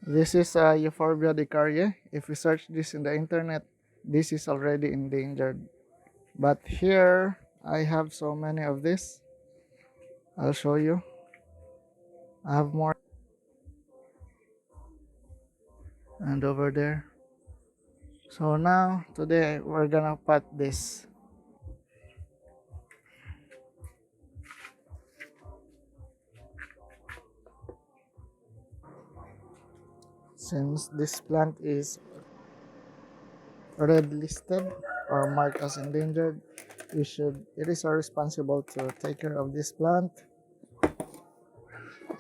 This is Euphorbia Decaryi. If we search this in the internet, this is already endangered. But here, I have so many of this. I'll show you. I have more. And over there. So now, today, we're gonna pot this. Since this plant is red listed or marked as endangered, it is our responsible to take care of this plant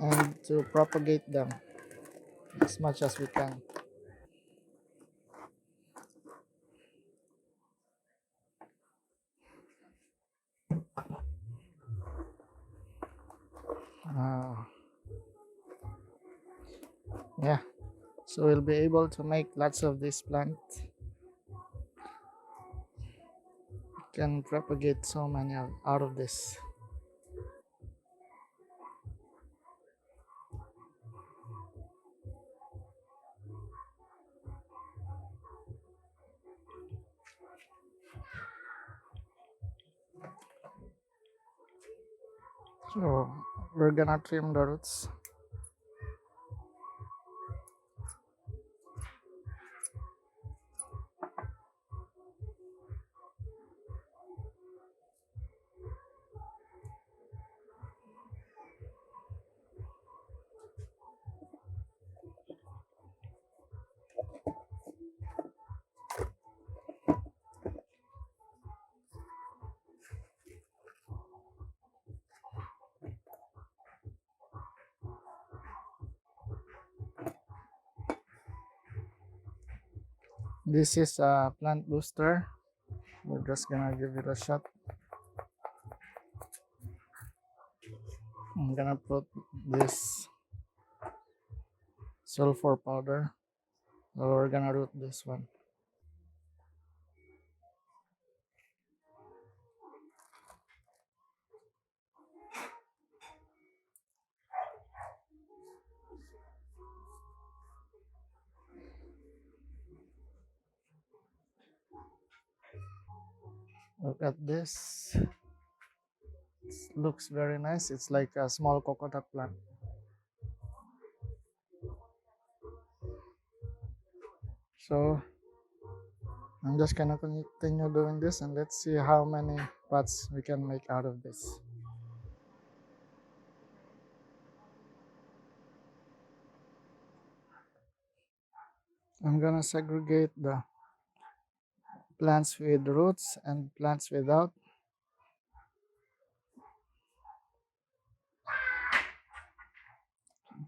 and to propagate them as much as we can. Uh, yeah, so we'll be able to make lots of this plant. Can propagate so many out of this. So we're gonna trim the roots. This is a plant booster. We're just gonna give it a shot. I'm gonna put this sulfur powder. So we're gonna root this one. Look at this. It looks very nice. It's like a small coconut plant. So I'm just gonna continue doing this and let's see how many pots we can make out of this. I'm gonna segregate the plants with roots and plants without.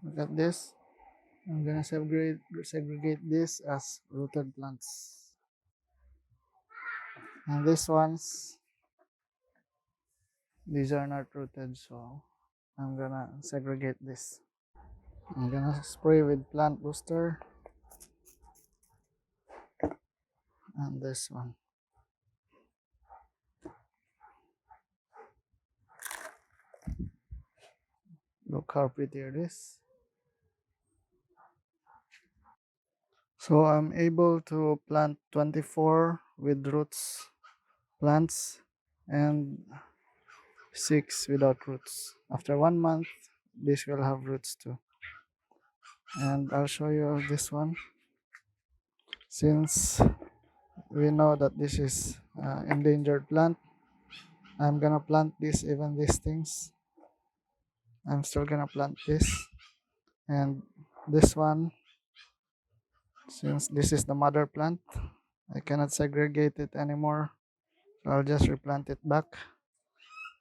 Look at this. I'm gonna segregate this as rooted plants. And these ones, these are not rooted, so I'm gonna segregate this. I'm gonna spray with plant booster and this one. Look how pretty it is. So I'm able to plant 24 with roots plants and 6 without roots. After 1 month, this will have roots too. And I'll show you this one. Since we know that this is endangered plant, I'm gonna plant this, even these things. I'm still gonna plant this. And this one, since this is the mother plant, I cannot segregate it anymore. So I'll just replant it back.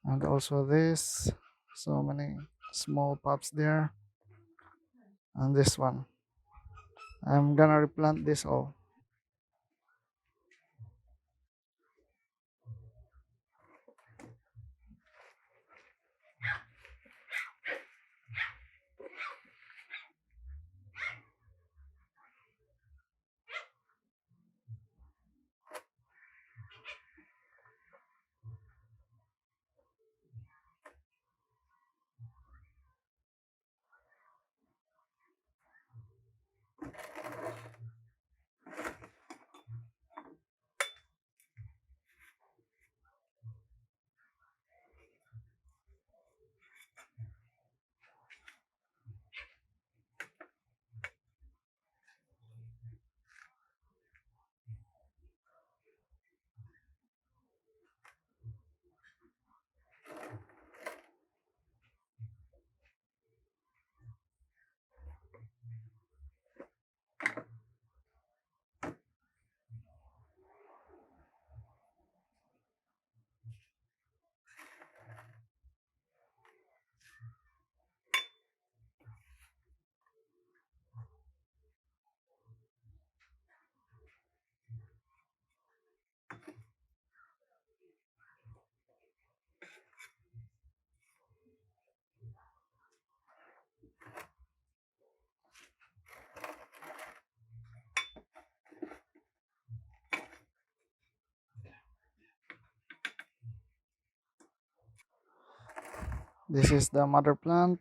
And also this, so many small pops there. And this one, I'm gonna replant this all. This is the mother plant.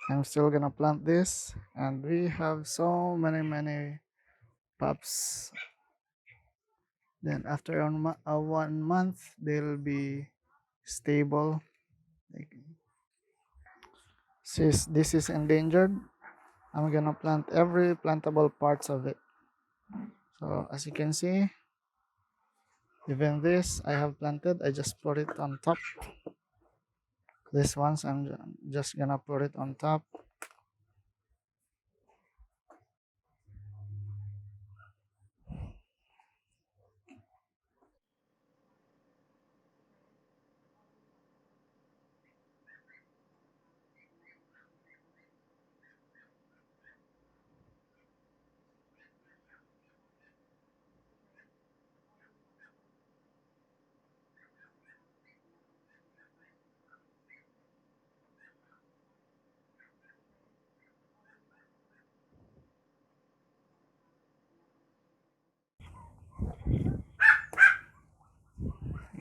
I'm still gonna plant this, and we have so many pups. Then after 1 month, they'll be stable. Like, since this is endangered, I'm gonna plant every plantable parts of it. So as you can see, even this I have planted. I just put it on top. This ones I'm just gonna put it on top.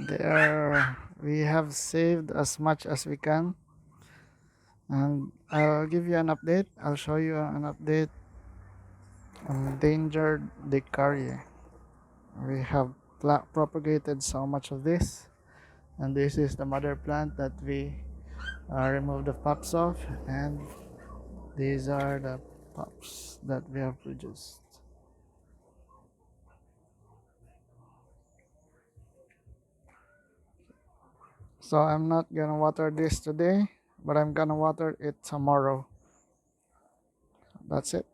There, we have saved as much as we can, and I'll give you an update. I'll show you an update on endangered Decaryi. We have propagated so much of this, and this is the mother plant that we removed the pups of, and these are the pups that we have produced. So I'm not gonna water this today, but I'm gonna water it tomorrow. That's it.